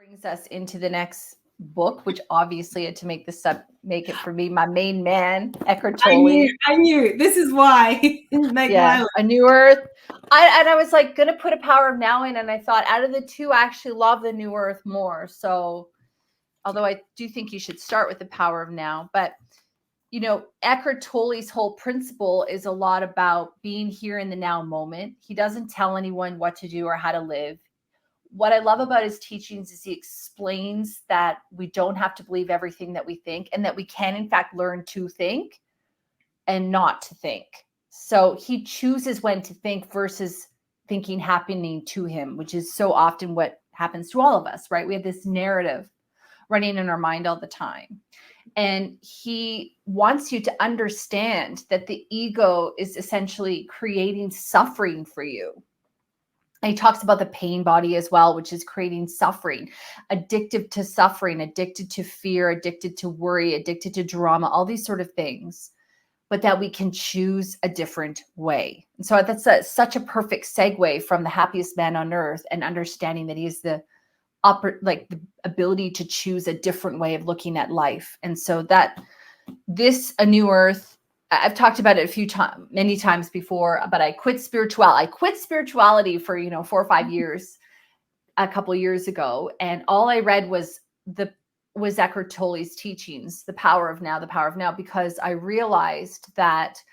brings us into the next book, which obviously had to make it for me, my main man, Eckhart Tolle. I knew. This is why. A New Earth. I was like gonna put A Power of Now in, and I thought out of the two, I actually love the New Earth more. So, although I do think you should start with The Power of Now, but Eckhart Tolle's whole principle is a lot about being here in the now moment. He doesn't tell anyone what to do or how to live. What I love about his teachings is he explains that we don't have to believe everything that we think, and that we can, in fact, learn to think and not to think. So he chooses when to think versus thinking happening to him, which is so often what happens to all of us, right? We have this narrative running in our mind all the time. And he wants you to understand that the ego is essentially creating suffering for you. And he talks about the pain body as well, which is creating suffering, addicted to suffering, addicted to fear, addicted to worry, addicted to drama, all these sort of things, but that we can choose a different way. And so that's such a perfect segue from the happiest man on earth and understanding that he is the ability to choose a different way of looking at life. And so that this A New Earth, I've talked about it many times before, but I quit spirituality for 4 or 5 years a couple years ago, and all I read was Eckhart Tolle's teachings, The Power of Now, because I realized that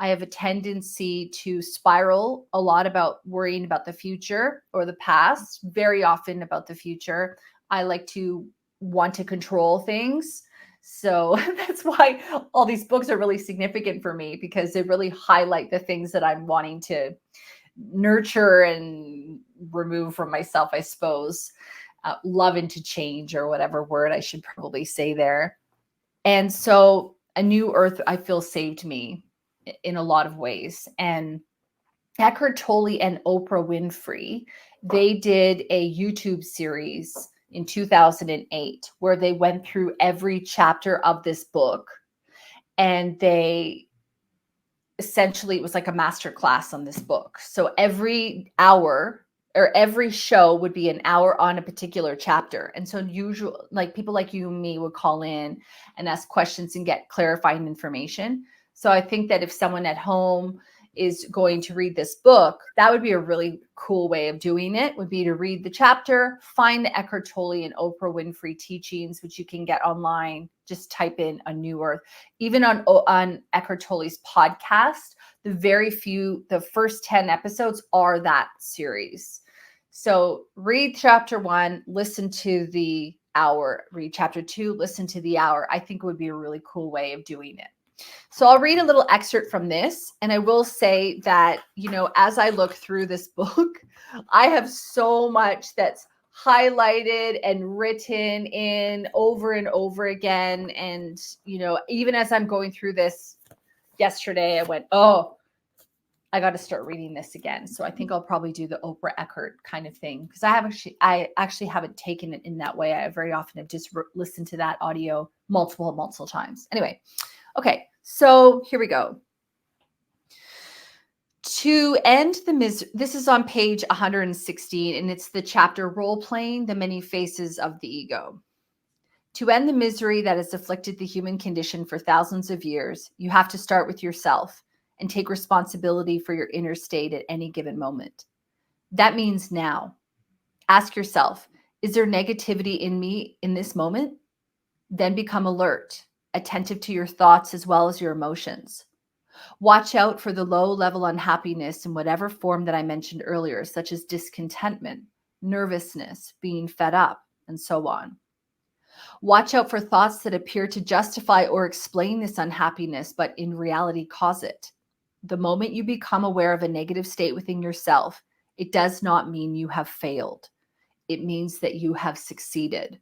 I have a tendency to spiral a lot about worrying about the future or the past, very often about the future. I like to want to control things. So that's why all these books are really significant for me, because they really highlight the things that I'm wanting to nurture and remove from myself, I suppose. Love into change, or whatever word I should probably say there. And so A New Earth, I feel, saved me in a lot of ways. And Eckhart Tolle and Oprah Winfrey, they did a YouTube series in 2008 where they went through every chapter of this book, and they essentially, it was like a master class on this book. So every hour or every show would be an hour on a particular chapter. And so usually, like, people like you and me would call in and ask questions and get clarifying information. So I think that if someone at home is going to read this book, that would be a really cool way of doing it, would be to read the chapter, find the Eckhart Tolle and Oprah Winfrey teachings, which you can get online. Just type in A New Earth. Even on Eckhart Tolle's podcast, the first 10 episodes are that series. So read chapter 1, listen to the hour, read chapter 2, listen to the hour. I think it would be a really cool way of doing it. So I'll read a little excerpt from this. And I will say that, as I look through this book, I have so much that's highlighted and written in over and over again. And, even as I'm going through this yesterday, I went, oh, I got to start reading this again. So I think I'll probably do the Oprah Eckhart kind of thing, because I actually haven't taken it in that way. I very often have just listened to that audio multiple times. Anyway. Okay, so here we go. To end the misery, this is on page 116, and it's the chapter Role-Playing the Many Faces of the Ego. To end the misery that has afflicted the human condition for thousands of years, you have to start with yourself and take responsibility for your inner state at any given moment. That means now. Ask yourself, is there negativity in me in this moment? Then become alert, attentive to your thoughts as well as your emotions. Watch out for the low-level unhappiness in whatever form that I mentioned earlier, such as discontentment, nervousness, being fed up, and so on. Watch out for thoughts that appear to justify or explain this unhappiness, but in reality cause it. The moment you become aware of a negative state within yourself, it does not mean you have failed. It means that you have succeeded.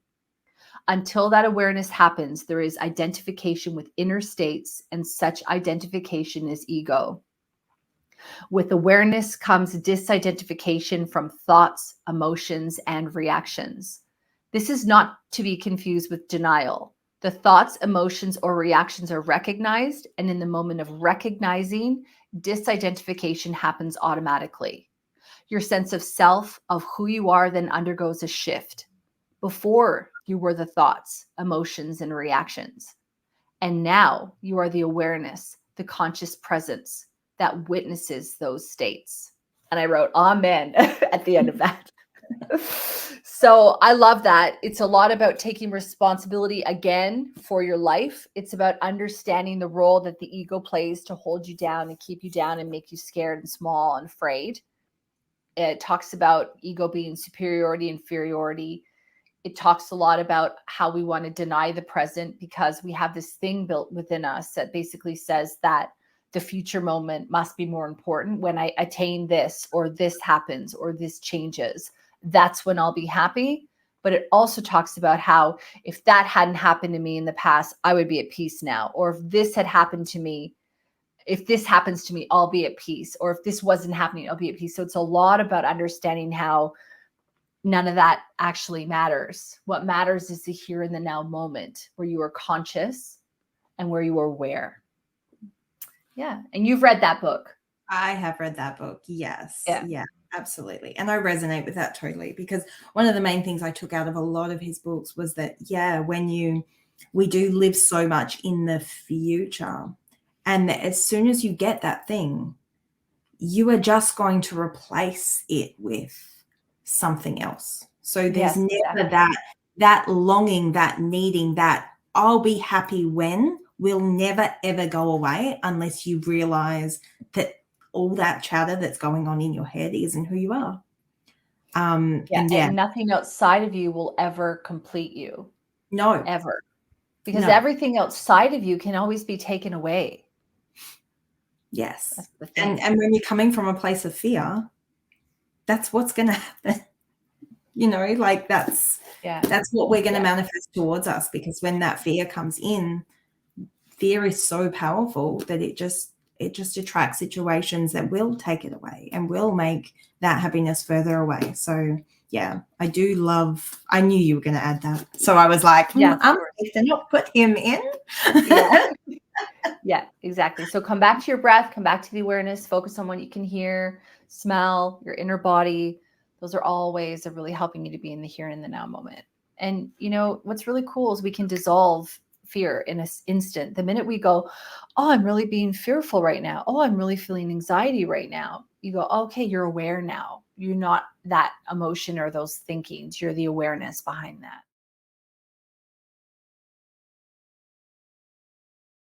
Until that awareness happens, there is identification with inner states, and such identification is ego. With awareness comes disidentification from thoughts, emotions, and reactions. This is not to be confused with denial. The thoughts, emotions, or reactions are recognized, and in the moment of recognizing, disidentification happens automatically. Your sense of self, of who you are, then undergoes a shift. Before, you were the thoughts, emotions, and reactions. And now you are the awareness, the conscious presence that witnesses those states. And I wrote amen at the end of that. So I love that. It's a lot about taking responsibility again for your life. It's about understanding the role that the ego plays to hold you down and keep you down and make you scared and small and afraid. It talks about ego being superiority, inferiority. It talks a lot about how we want to deny the present because we have this thing built within us that basically says that the future moment must be more important. When I attain this, or this happens, or this changes, that's when I'll be happy. But it also talks about how if that hadn't happened to me in the past, I would be at peace now. Or if this had happened to me, if this happens to me, I'll be at peace. Or if this wasn't happening, I'll be at peace. So it's a lot about understanding how none of that actually matters. What matters is the here and the now moment where you are conscious and where you are aware. Yeah. And you've read that book. I have read that book. Yes. Yeah. Yeah, absolutely. And I resonate with that totally, because one of the main things I took out of a lot of his books was that, yeah, we do live so much in the future. And as soon as you get that thing, you are just going to replace it with something else. So there's never that longing, that needing, that I'll be happy when will never, ever go away unless you realize that all that chatter that's going on in your head isn't who you are. And nothing outside of you will ever complete you. No. Ever. Because everything outside of you can always be taken away. Yes. And when you're coming from a place of fear, that's what's going to happen. Like that's what we're going to manifest towards us, because when that fear comes in, fear is so powerful that it just attracts situations that will take it away and will make that happiness further away. So yeah, I knew you were going to add that. So I was like, I'm going to not put him in. Yeah, exactly. So come back to your breath, come back to the awareness, focus on what you can hear, smell, your inner body. Those are all ways of really helping you to be in the here and the now moment. And what's really cool is we can dissolve fear in an instant. The minute we go, oh, I'm really being fearful right now. Oh, I'm really feeling anxiety right now. You go, okay, you're aware now. You're not that emotion or those thinkings. You're the awareness behind that.